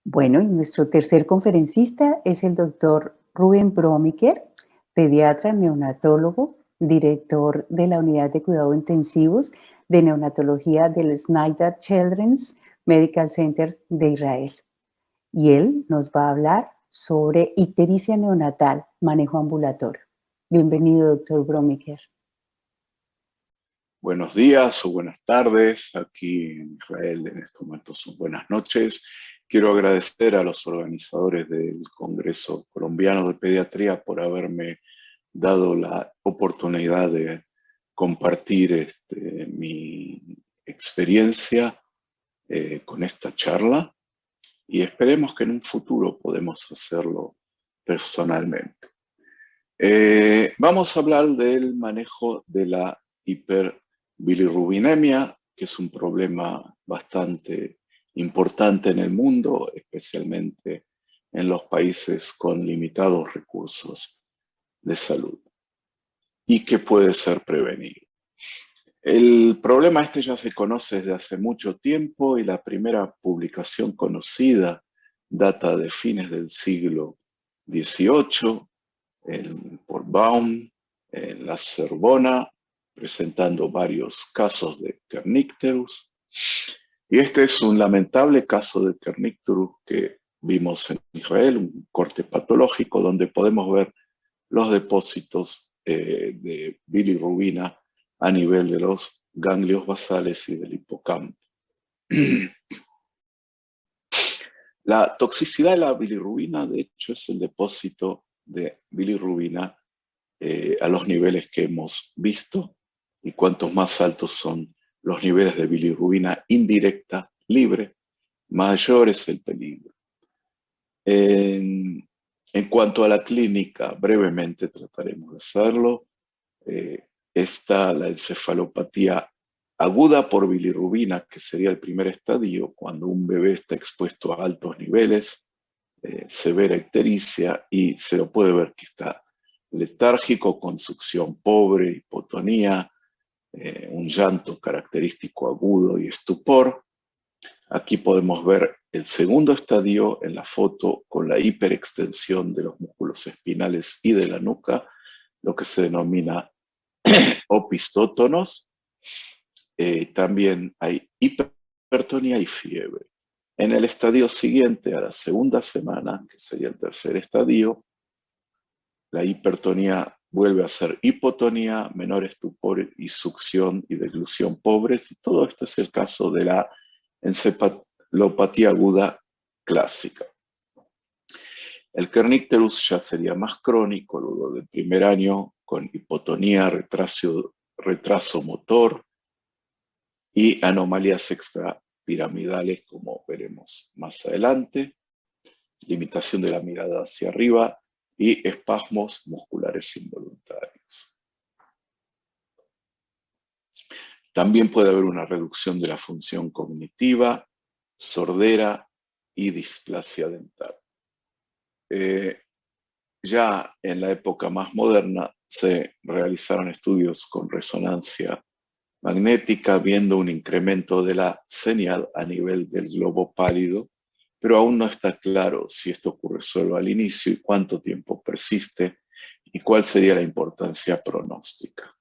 Bueno, y nuestro tercer conferencista es el doctor Rubén Bromiker, pediatra neonatólogo, director de la Unidad de Cuidado Intensivos de Neonatología del Snyder Children's Medical Center de Israel. Y él nos va a hablar sobre ictericia neonatal, manejo ambulatorio. Bienvenido, doctor Bromiker. Buenos días o buenas tardes, aquí en Israel en estos momentos son buenas noches. Quiero agradecer a los organizadores del Congreso Colombiano de Pediatría por haberme dado la oportunidad de compartir mi experiencia con esta charla y esperemos que en un futuro podamos hacerlo personalmente. Vamos a hablar del manejo de la hiperbilirrubinemia, que es un problema bastante importante en el mundo, especialmente en los países con limitados recursos de salud, y que puede ser prevenido. El problema ya se conoce desde hace mucho tiempo y la primera publicación conocida data de fines del siglo XVIII, por Baum, en la Sorbona, presentando varios casos de Kernicterus. Y este es un lamentable caso de Kernicterus que vimos en Israel, un corte patológico donde podemos ver los depósitos de bilirrubina a nivel de los ganglios basales y del hipocampo. La toxicidad de la bilirrubina, de hecho, es el depósito de bilirrubina a los niveles que hemos visto, y cuantos más altos son los niveles de bilirrubina indirecta, libre, mayor es el peligro. En cuanto a la clínica, brevemente trataremos de hacerlo. Está la encefalopatía aguda por bilirrubina, que sería el primer estadio, cuando un bebé está expuesto a altos niveles, severa ictericia, y se lo puede ver que está letárgico, con succión pobre, hipotonía, un llanto característico agudo y estupor. Aquí podemos ver el segundo estadio en la foto con la hiperextensión de los músculos espinales y de la nuca, lo que se denomina opistótonos. También hay hipertonía y fiebre. En el estadio siguiente, a la segunda semana, que sería el tercer estadio, la hipertonía vuelve a ser hipotonía, menor estupor y succión y deglución pobres, y todo esto es el caso de la encefalopatía aguda clásica. El Kernicterus ya sería más crónico, luego del primer año, con hipotonía, retraso motor y anomalías extrapiramidales, como veremos más adelante, limitación de la mirada hacia arriba y espasmos musculares involuntarios. También puede haber una reducción de la función cognitiva, sordera y displasia dental. Ya en la época más moderna se realizaron estudios con resonancia magnética viendo un incremento de la señal a nivel del globo pálido, pero aún no está claro si esto ocurre solo al inicio y cuánto tiempo persiste y cuál sería la importancia pronóstica.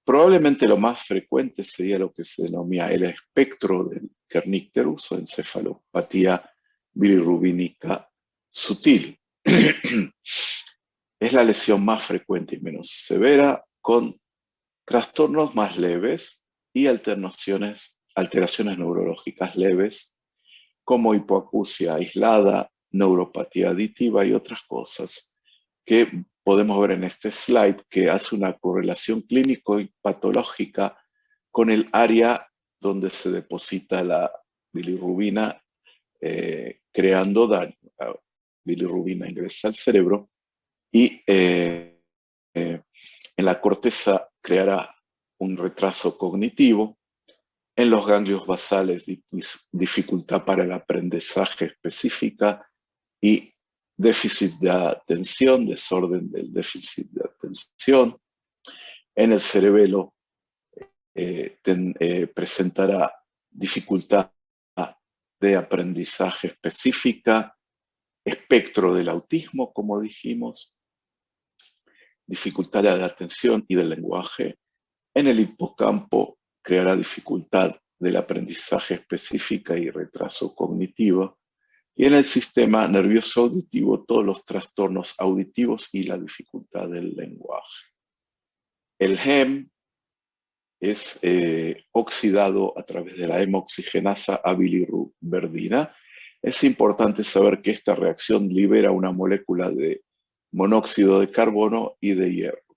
Probablemente lo más frecuente sería lo que se denomina el espectro del Kernicterus o encefalopatía bilirrubínica sutil. Es la lesión más frecuente y menos severa, con trastornos más leves y alteraciones neurológicas leves, como hipoacusia aislada, neuropatía aditiva y otras cosas que podemos ver en este slide, que hace una correlación clínico y patológica con el área donde se deposita la bilirrubina, creando daño. La bilirrubina ingresa al cerebro y en la corteza creará un retraso cognitivo. En los ganglios basales, dificultad para el aprendizaje específica y déficit de atención, desorden del déficit de atención. En el cerebelo presentará dificultad de aprendizaje específica, espectro del autismo, como dijimos, dificultad de la atención y del lenguaje. En el hipocampo creará dificultad del aprendizaje específica y retraso cognitivo. Y en el sistema nervioso auditivo, todos los trastornos auditivos y la dificultad del lenguaje. El HEM es oxidado a través de la hemoxigenasa a bilirrubina. Es importante saber que esta reacción libera una molécula de monóxido de carbono y de hierro.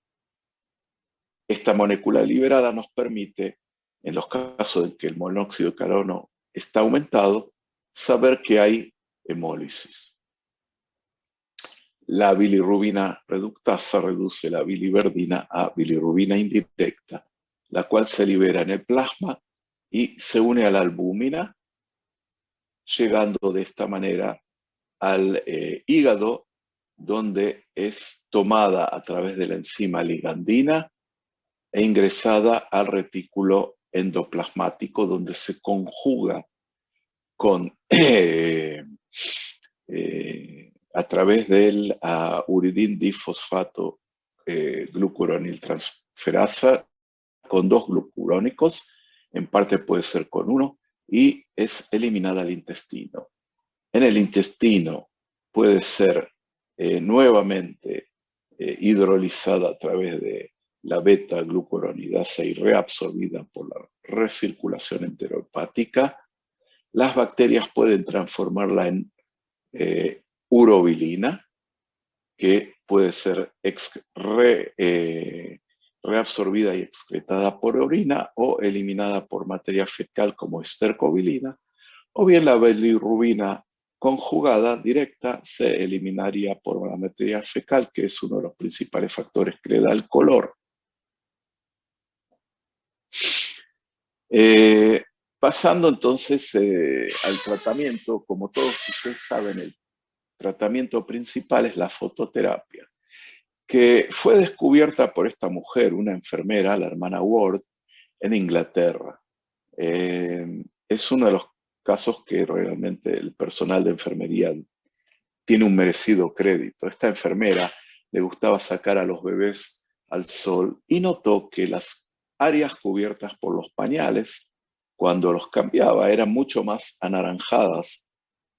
Esta molécula liberada nos permite, en los casos en que el monóxido de carbono está aumentado, saber que hay hemólisis. La bilirrubina reductasa reduce la biliverdina a bilirrubina indirecta, la cual se libera en el plasma y se une a la albúmina, llegando de esta manera al hígado, donde es tomada a través de la enzima ligandina e ingresada al retículo endoplasmático, donde se conjuga con a través del uridín difosfato glucuroniltransferasa con 2 glucurónicos, en parte puede ser con 1, y es eliminada al intestino. En el intestino puede ser nuevamente hidrolizada a través de la beta-glucuronidasa y reabsorbida por la recirculación enterohepática. Las bacterias pueden transformarla en urobilina, que puede ser reabsorbida y excretada por orina o eliminada por materia fecal como estercobilina, o bien la bilirrubina conjugada directa se eliminaría por la materia fecal, que es uno de los principales factores que le da el color. Pasando entonces al tratamiento, como todos ustedes saben, el tratamiento principal es la fototerapia, que fue descubierta por esta mujer, una enfermera, la hermana Ward, en Inglaterra. Es uno de los casos que realmente el personal de enfermería tiene un merecido crédito. Esta enfermera le gustaba sacar a los bebés al sol y notó que las áreas cubiertas por los pañales, cuando los cambiaba, eran mucho más anaranjadas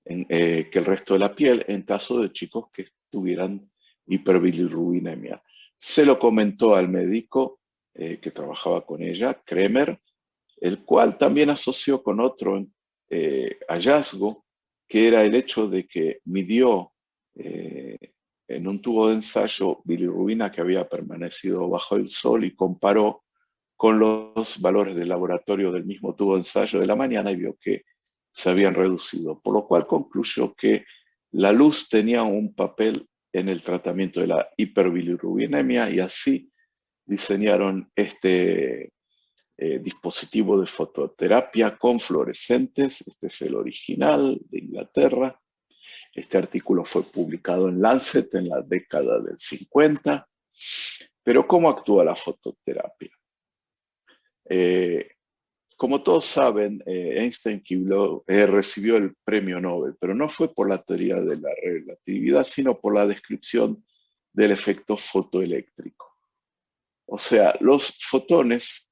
que el resto de la piel en caso de chicos que tuvieran hiperbilirrubinemia. Se lo comentó al médico que trabajaba con ella, Kremer, el cual también asoció con otro hallazgo, que era el hecho de que midió en un tubo de ensayo bilirrubina que había permanecido bajo el sol y comparó con los valores del laboratorio del mismo tubo de ensayo de la mañana y vio que se habían reducido, por lo cual concluyó que la luz tenía un papel en el tratamiento de la hiperbilirrubinemia y así diseñaron este dispositivo de fototerapia con fluorescentes. Este es el original de Inglaterra. Este artículo fue publicado en Lancet en la década del 50. Pero ¿cómo actúa la fototerapia? Como todos saben, Einstein recibió el premio Nobel, pero no fue por la teoría de la relatividad, sino por la descripción del efecto fotoeléctrico. O sea, los fotones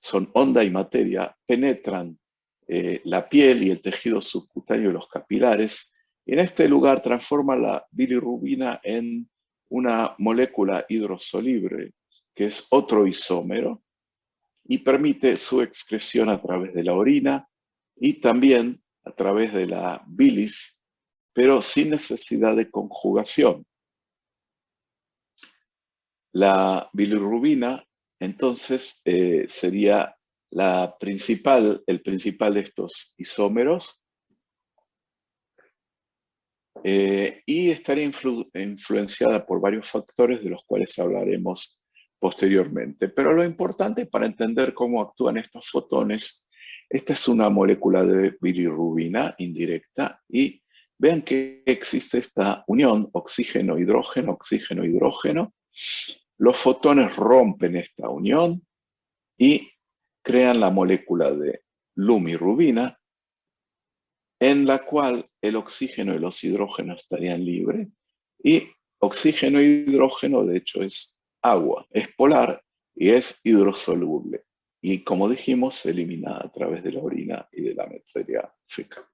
son onda y materia, penetran la piel y el tejido subcutáneo de los capilares, y en este lugar transforma la bilirrubina en una molécula hidrosoluble, que es otro isómero, y permite su excreción a través de la orina y también a través de la bilis, pero sin necesidad de conjugación. La bilirrubina, entonces, sería el principal de estos isómeros y estaría influenciada por varios factores de los cuales hablaremos posteriormente. Pero lo importante para entender cómo actúan estos fotones, esta es una molécula de bilirrubina indirecta y vean que existe esta unión oxígeno-hidrógeno, oxígeno-hidrógeno. Los fotones rompen esta unión y crean la molécula de lumirrubina, en la cual el oxígeno y los hidrógenos estarían libres, y oxígeno e hidrógeno, de hecho, es agua, es polar y es hidrosoluble. Y como dijimos, se elimina a través de la orina y de la materia fecal.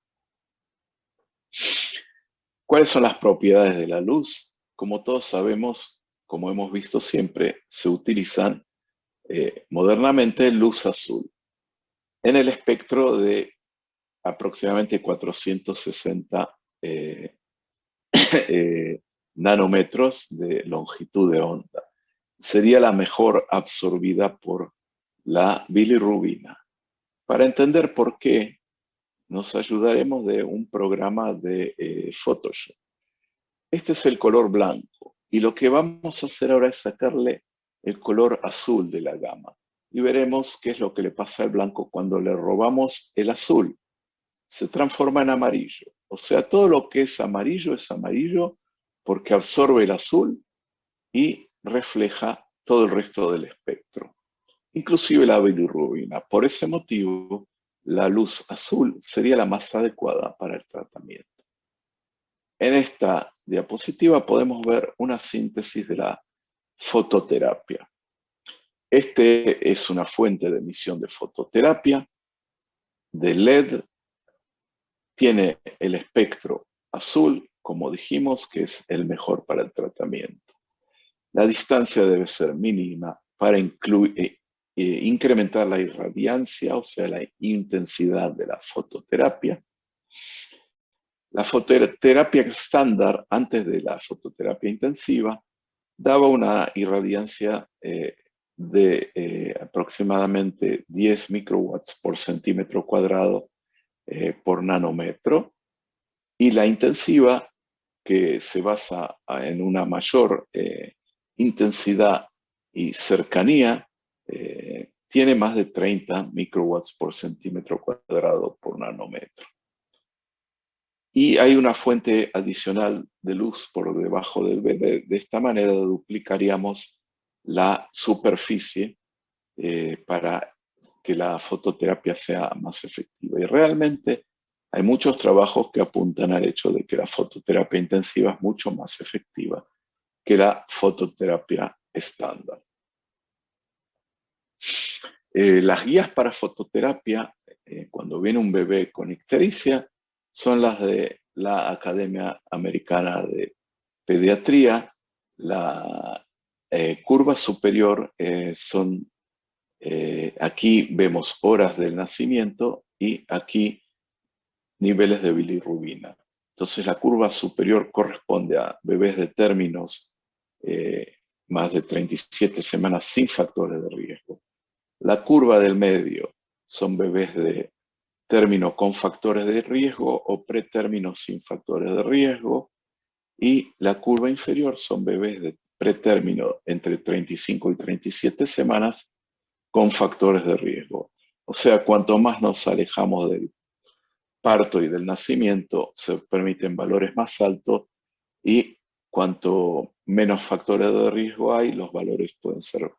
¿Cuáles son las propiedades de la luz? Como todos sabemos, como hemos visto siempre, se utilizan modernamente luz azul en el espectro de aproximadamente 460 nanómetros de longitud de onda. Sería la mejor absorbida por la bilirrubina. Para entender por qué, nos ayudaremos de un programa de Photoshop. Este es el color blanco y lo que vamos a hacer ahora es sacarle el color azul de la gama y veremos qué es lo que le pasa al blanco cuando le robamos el azul. Se transforma en amarillo. O sea, todo lo que es amarillo porque absorbe el azul y refleja todo el resto del espectro, inclusive la bilirrubina. Por ese motivo, la luz azul sería la más adecuada para el tratamiento. En esta diapositiva podemos ver una síntesis de la fototerapia. Este es una fuente de emisión de fototerapia de LED. Tiene el espectro azul, como dijimos, que es el mejor para el tratamiento. La distancia debe ser mínima para incrementar la irradiancia, o sea, la intensidad de la fototerapia. La fototerapia estándar, antes de la fototerapia intensiva, daba una irradiancia de aproximadamente 10 microwatts por centímetro cuadrado por nanómetro, y la intensiva, que se basa en una mayor intensidad y cercanía, tiene más de 30 microwatts por centímetro cuadrado por nanómetro. Y hay una fuente adicional de luz por debajo del bebé. De esta manera duplicaríamos la superficie para que la fototerapia sea más efectiva. Y realmente hay muchos trabajos que apuntan al hecho de que la fototerapia intensiva es mucho más efectiva que la fototerapia estándar. Las guías para fototerapia, cuando viene un bebé con ictericia, son las de la Academia Americana de Pediatría. La curva superior son, aquí vemos horas del nacimiento y aquí niveles de bilirrubina. Entonces la curva superior corresponde a bebés de términos más de 37 semanas sin factores de riesgo. La curva del medio son bebés de término con factores de riesgo o pretérmino sin factores de riesgo, y la curva inferior son bebés de pretérmino entre 35 y 37 semanas con factores de riesgo. O sea, cuanto más nos alejamos del parto y del nacimiento, se permiten valores más altos, y cuanto menos factores de riesgo hay, los valores pueden ser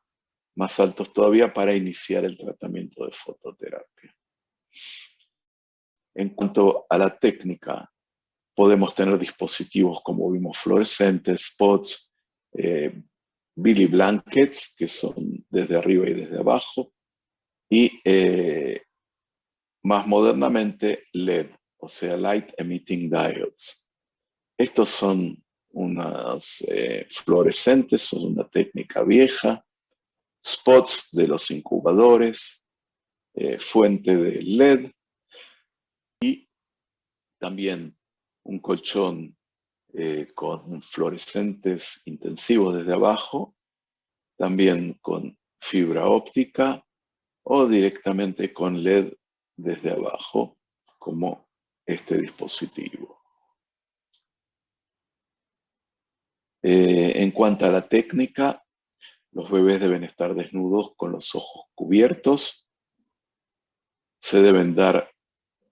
más altos todavía para iniciar el tratamiento de fototerapia. En cuanto a la técnica, podemos tener dispositivos como vimos fluorescentes, spots, Billy Blankets, que son desde arriba y desde abajo, y más modernamente LED, o sea, Light Emitting Diodes. Estos son unas fluorescentes, son una técnica vieja, spots de los incubadores, fuente de LED, y también un colchón con fluorescentes intensivos desde abajo, también con fibra óptica o directamente con LED desde abajo, como este dispositivo. En cuanto a la técnica, los bebés deben estar desnudos con los ojos cubiertos. Se deben dar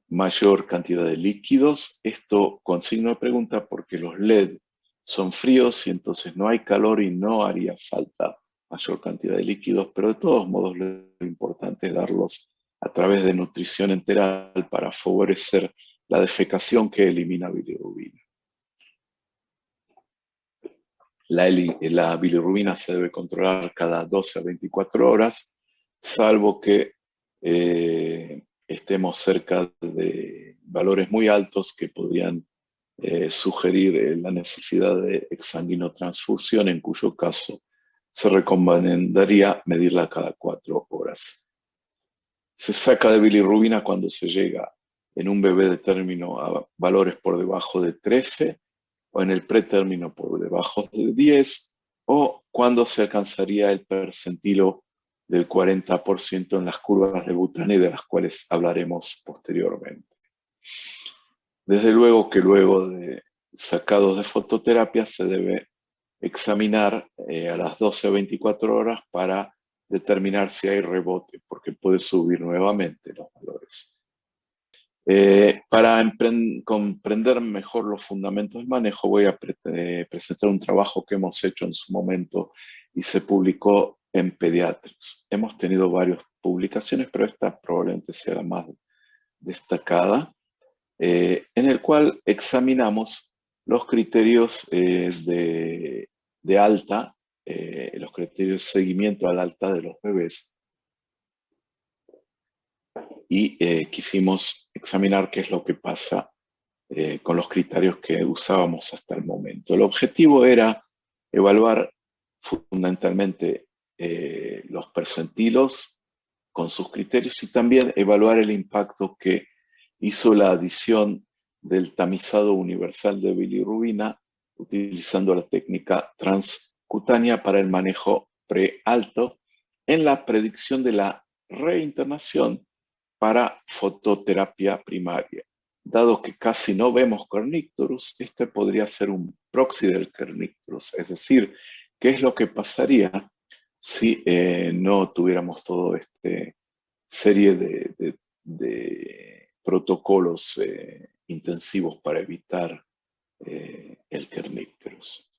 mayor cantidad de líquidos. Esto con signo de pregunta porque los LED son fríos y entonces no hay calor y no haría falta mayor cantidad de líquidos, pero de todos modos lo importante es darlos a través de nutrición enteral para favorecer la defecación que elimina bilirrubina. La bilirrubina se debe controlar cada 12 a 24 horas, salvo que estemos cerca de valores muy altos que podrían sugerir la necesidad de exsanguinotransfusión, en cuyo caso se recomendaría medirla cada 4 horas. Se saca de bilirrubina cuando se llega en un bebé de término a valores por debajo de 13, o en el pretérmino por debajo de 10, o cuando se alcanzaría el percentilo del 40% en las curvas de Butani, de las cuales hablaremos posteriormente. Desde luego que luego de sacados de fototerapia se debe examinar a las 12 o 24 horas para determinar si hay rebote, porque puede subir nuevamente los valores. Para comprender mejor los fundamentos del manejo, voy a presentar un trabajo que hemos hecho en su momento y se publicó en Pediatrics. Hemos tenido varias publicaciones, pero esta probablemente sea la más destacada, en el cual examinamos los criterios de alta, los criterios de seguimiento al alta de los bebés, y quisimos examinar qué es lo que pasa con los criterios que usábamos hasta el momento. El objetivo era evaluar fundamentalmente los percentilos con sus criterios y también evaluar el impacto que hizo la adición del tamizado universal de bilirrubina utilizando la técnica transcutánea para el manejo prealto en la predicción de la reinternación para fototerapia primaria. Dado que casi no vemos Kernicterus, este podría ser un proxy del Kernicterus, es decir, ¿qué es lo que pasaría si no tuviéramos toda esta serie de protocolos intensivos para evitar el Kernicterus?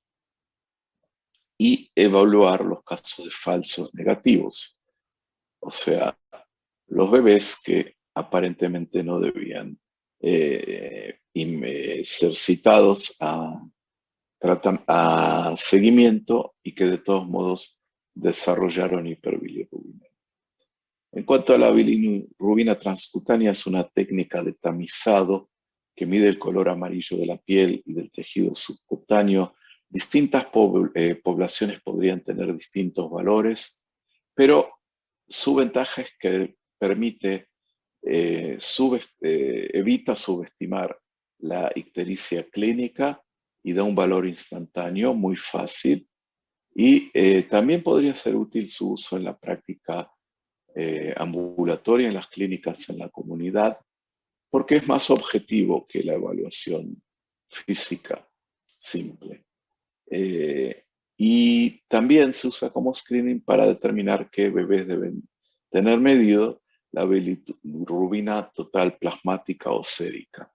Y evaluar los casos de falsos negativos, o sea, los bebés que aparentemente no debían ser citados a seguimiento y que de todos modos desarrollaron hiperbilirrubina. En cuanto a la bilirrubina transcutánea, es una técnica de tamizado que mide el color amarillo de la piel y del tejido subcutáneo. Distintas poblaciones podrían tener distintos valores, pero su ventaja es que permite, evita subestimar la ictericia clínica y da un valor instantáneo muy fácil. Y también podría ser útil su uso en la práctica ambulatoria, en las clínicas en la comunidad, porque es más objetivo que la evaluación física simple. Y también se usa como screening para determinar qué bebés deben tener medido la bilirrubina total plasmática o sérica.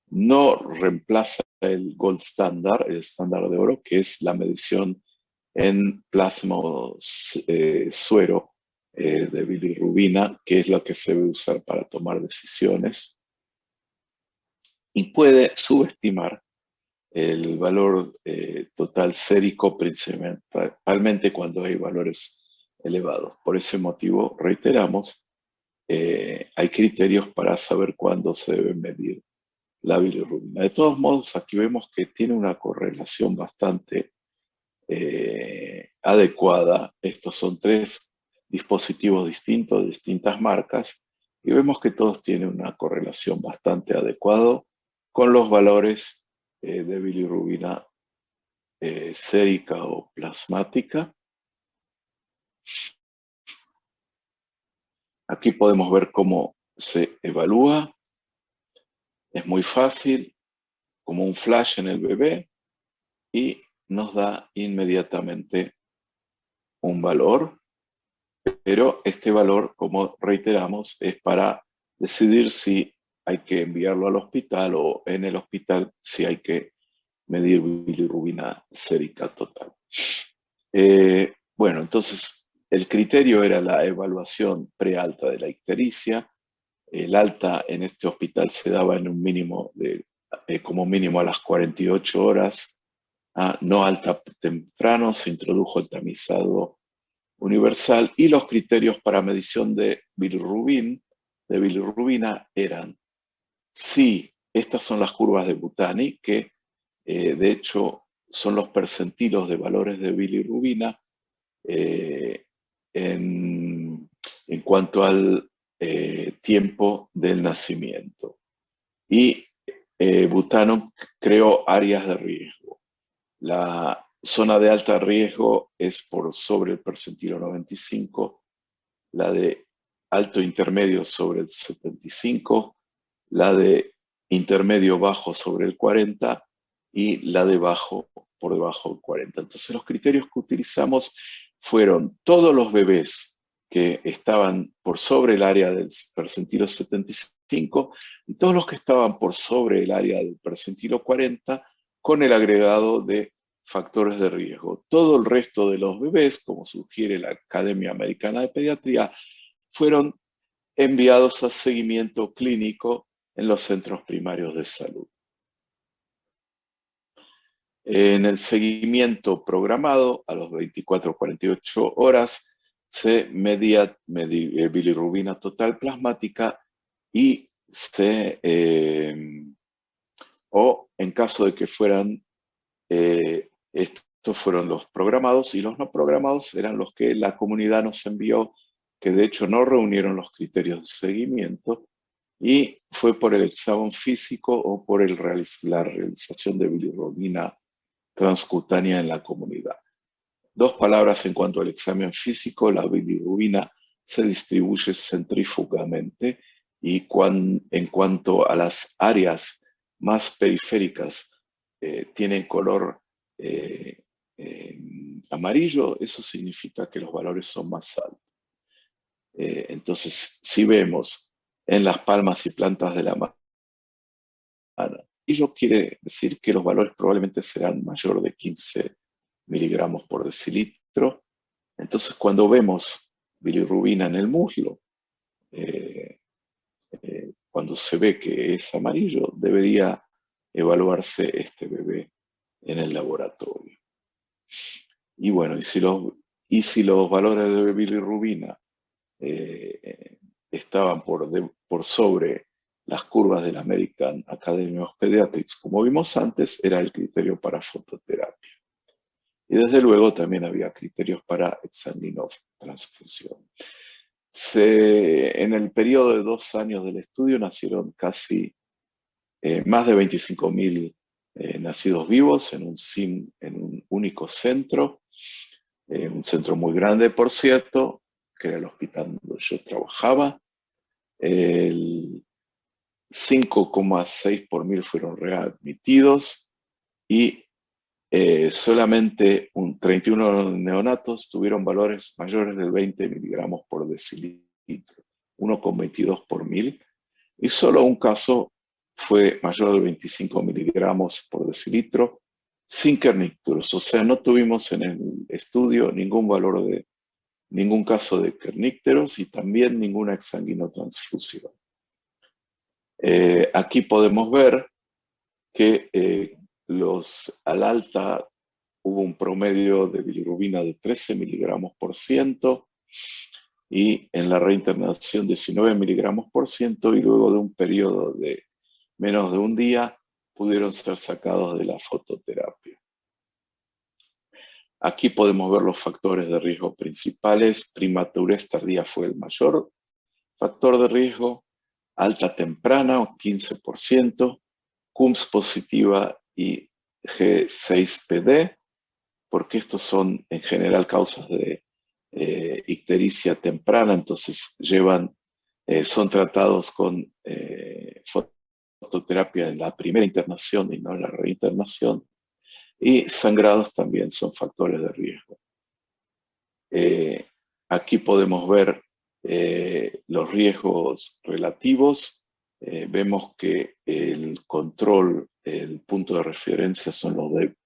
No reemplaza el gold standard, el estándar de oro, que es la medición en plasma suero de bilirrubina, que es la que se debe usar para tomar decisiones, y puede subestimar el valor total sérico, principalmente cuando hay valores elevados. Por ese motivo, reiteramos, hay criterios para saber cuándo se debe medir la bilirrubina. De todos modos, aquí vemos que tiene una correlación bastante adecuada. Estos son 3 dispositivos distintos, de distintas marcas, y vemos que todos tienen una correlación bastante adecuada con los valores de bilirrubina sérica o plasmática. Aquí podemos ver cómo se evalúa. Es muy fácil, como un flash en el bebé, y nos da inmediatamente un valor, pero este valor, como reiteramos, es para decidir si hay que enviarlo al hospital o en el hospital si hay que medir bilirrubina sérica total. Bueno, entonces el criterio era la evaluación prealta de la ictericia. El alta en este hospital se daba en un mínimo como mínimo a las 48 horas. No alta temprano, se introdujo el tamizado universal y los criterios para medición de bilirrubina eran, sí, estas son las curvas de Butani, que de hecho son los percentilos de valores de bilirrubina en cuanto al tiempo del nacimiento. Y Buchanan creó áreas de riesgo. La zona de alto riesgo es por sobre el percentilo 95, la de alto intermedio sobre el 75, la de intermedio bajo sobre el 40 y la de bajo por debajo del 40. Entonces los criterios que utilizamos fueron todos los bebés que estaban por sobre el área del percentilo 75 y todos los que estaban por sobre el área del percentilo 40 con el agregado de factores de riesgo. Todo el resto de los bebés, como sugiere la Academia Americana de Pediatría, fueron enviados a seguimiento clínico en los centros primarios de salud. En el seguimiento programado, a los 24-48 horas, se medía bilirrubina total plasmática y o en caso de que fueran, estos fueron los programados, y los no programados eran los que la comunidad nos envió, que de hecho no reunieron los criterios de seguimiento, y fue por el examen físico o por la realización de bilirrubina transcutánea en la comunidad. Dos palabras en cuanto al examen físico: la bilirrubina se distribuye centrífugamente y en cuanto a las áreas más periféricas tienen color amarillo, eso significa que los valores son más altos. Entonces, si vemos en las palmas y plantas de la mano, ello quiere decir que los valores probablemente serán mayor de 15 miligramos por decilitro. Entonces, cuando vemos bilirrubina en el muslo, cuando se ve que es amarillo, debería evaluarse este bebé en el laboratorio. Y bueno, y si los valores de bilirrubina estaban por sobre las curvas de la American Academy of Pediatrics, como vimos antes, era el criterio para fototerapia. Y desde luego también había criterios para exsanguinotransfusión. En el periodo de 2 años del estudio nacieron casi más de 25.000 nacidos vivos en un único centro, un centro muy grande, por cierto, que era el hospital donde yo trabajaba. El 5,6 por mil fueron readmitidos y solamente 31 neonatos tuvieron valores mayores de 20 miligramos por decilitro, 1,22 por mil, y solo un caso fue mayor de 25 miligramos por decilitro sin kernicterus. O sea, no tuvimos en el estudio ningún caso de kernicterus y también ninguna exsanguinotransfusión. Aquí podemos ver que al alta hubo un promedio de bilirrubina de 13 miligramos por ciento y en la reinternación 19 miligramos por ciento, y luego de un periodo de menos de un día pudieron ser sacados de la fototerapia. Aquí podemos ver los factores de riesgo principales. Prematurez tardía fue el mayor factor de riesgo, alta temprana, 15%, CUMS positiva y G6PD, porque estos son en general causas de ictericia temprana, entonces son tratados con fototerapia en la primera internación y no en la reinternación, y sangrados también son factores de riesgo. Aquí podemos ver los riesgos relativos. Vemos que el control, el punto de referencia son los de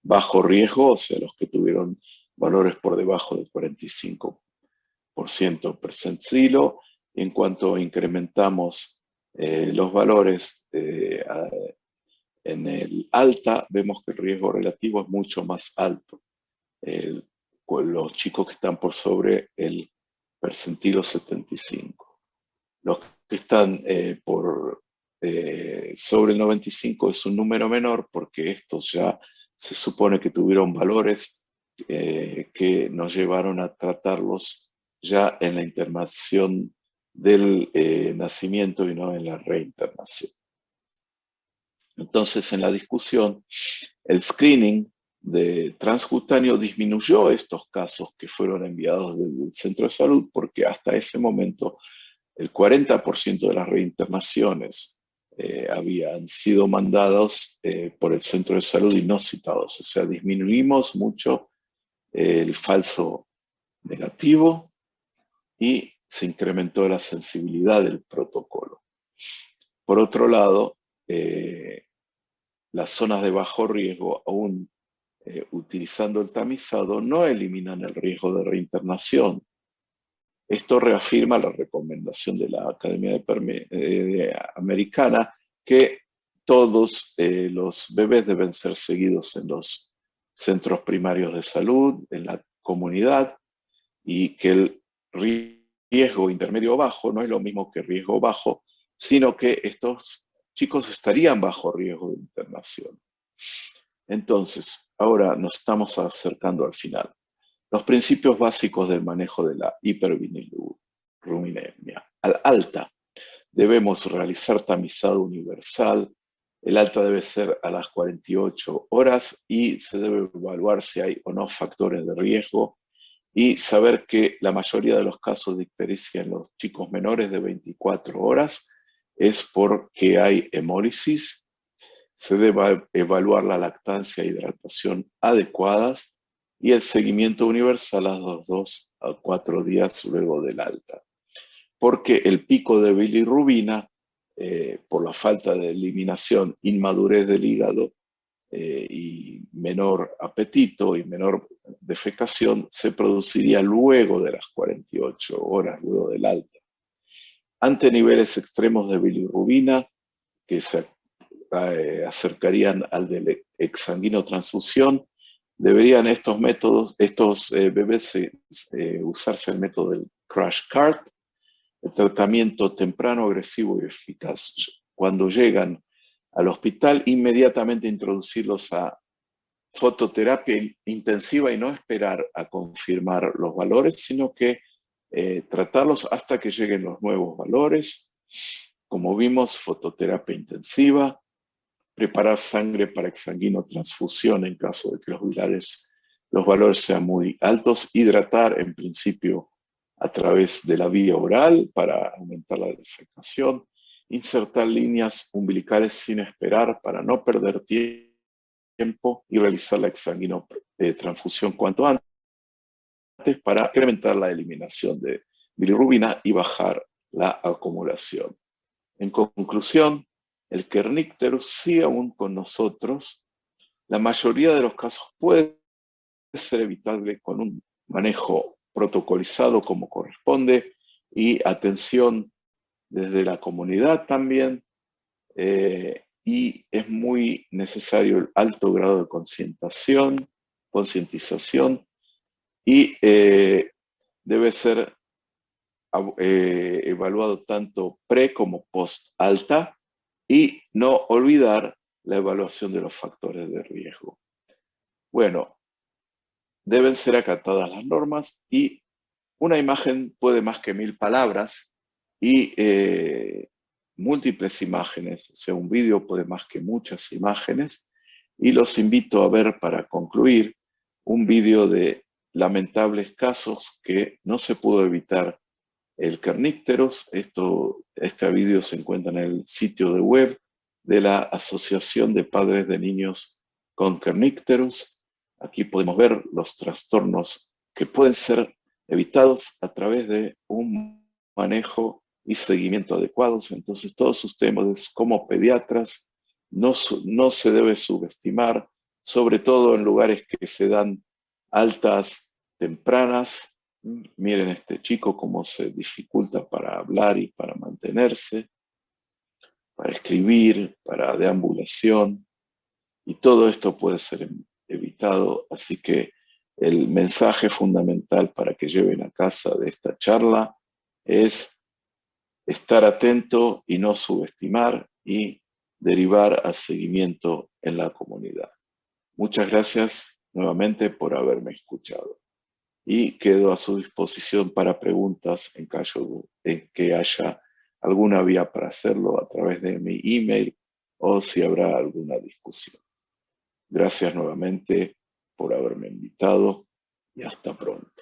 bajo riesgo, o sea, los que tuvieron valores por debajo del 45% percentilo, En cuanto incrementamos los valores en el alta, vemos que el riesgo relativo es mucho más alto. Con los chicos que están por sobre el percentilo 75. Los que están sobre el 95 es un número menor porque estos ya se supone que tuvieron valores que nos llevaron a tratarlos ya en la internación del nacimiento y no en la reinternación. Entonces, en la discusión, el screening de transcutáneo disminuyó estos casos que fueron enviados del centro de salud porque hasta ese momento el 40% de las reinternaciones habían sido mandados por el centro de salud y no citados. O sea, disminuimos mucho el falso negativo y se incrementó la sensibilidad del protocolo. Por otro lado, las zonas de bajo riesgo, aún utilizando el tamizado, no eliminan el riesgo de reinternación. Esto reafirma la recomendación de la Academia Americana que todos los bebés deben ser seguidos en los centros primarios de salud, en la comunidad, y que el riesgo intermedio bajo no es lo mismo que riesgo bajo, sino que estos chicos estarían bajo riesgo de internación. Entonces, ahora nos estamos acercando al final. Los principios básicos del manejo de la hiperbilirubinemia. Al alta, debemos realizar tamizado universal. El alta debe ser a las 48 horas y se debe evaluar si hay o no factores de riesgo y saber que la mayoría de los casos de ictericia en los chicos menores de 24 horas es porque hay hemólisis. Se debe evaluar la lactancia e hidratación adecuadas y el seguimiento universal a los 2 a 4 días luego del alta. Porque el pico de bilirrubina, por la falta de eliminación, inmadurez del hígado y menor apetito y menor defecación, se produciría luego de las 48 horas luego del alta. Ante niveles extremos de bilirrubina, que se acercarían al de exsanguinotransfusión, deberían estos bebés usarse el método del crash cart, el tratamiento temprano, agresivo y eficaz. Cuando llegan al hospital, inmediatamente introducirlos a fototerapia intensiva y no esperar a confirmar los valores, sino que tratarlos hasta que lleguen los nuevos valores. Como vimos, fototerapia intensiva, preparar sangre para exsanguinotransfusión en caso de que los valores sean muy altos, hidratar en principio a través de la vía oral para aumentar la defecación, insertar líneas umbilicales sin esperar para no perder tiempo y realizar la exsanguinotransfusión cuanto antes para incrementar la eliminación de bilirrubina y bajar la acumulación. En conclusión, el Kernicterus sigue aún con nosotros. La mayoría de los casos puede ser evitable con un manejo protocolizado como corresponde y atención desde la comunidad también. Y es muy necesario el alto grado de concientización y debe ser evaluado tanto pre como post alta y no olvidar la evaluación de los factores de riesgo. Bueno, deben ser acatadas las normas y una imagen puede más que 1000 palabras y múltiples imágenes, o sea, un vídeo puede más que muchas imágenes y los invito a ver para concluir un vídeo de lamentables casos que no se pudo evitar el Kernicterus. Este vídeo se encuentra en el sitio de web de la Asociación de Padres de Niños con Kernicterus. Aquí podemos ver los trastornos que pueden ser evitados a través de un manejo y seguimiento adecuados. Entonces, todos ustedes como pediatras no se debe subestimar, sobre todo en lugares que se dan altas tempranas Miren este chico cómo se dificulta para hablar y para mantenerse, para escribir, para deambulación, y todo esto puede ser evitado. Así que el mensaje fundamental para que lleven a casa de esta charla es estar atento y no subestimar y derivar a seguimiento en la comunidad. Muchas gracias nuevamente por haberme escuchado y quedo a su disposición para preguntas en caso de que haya alguna vía para hacerlo a través de mi email o si habrá alguna discusión. Gracias nuevamente por haberme invitado y hasta pronto.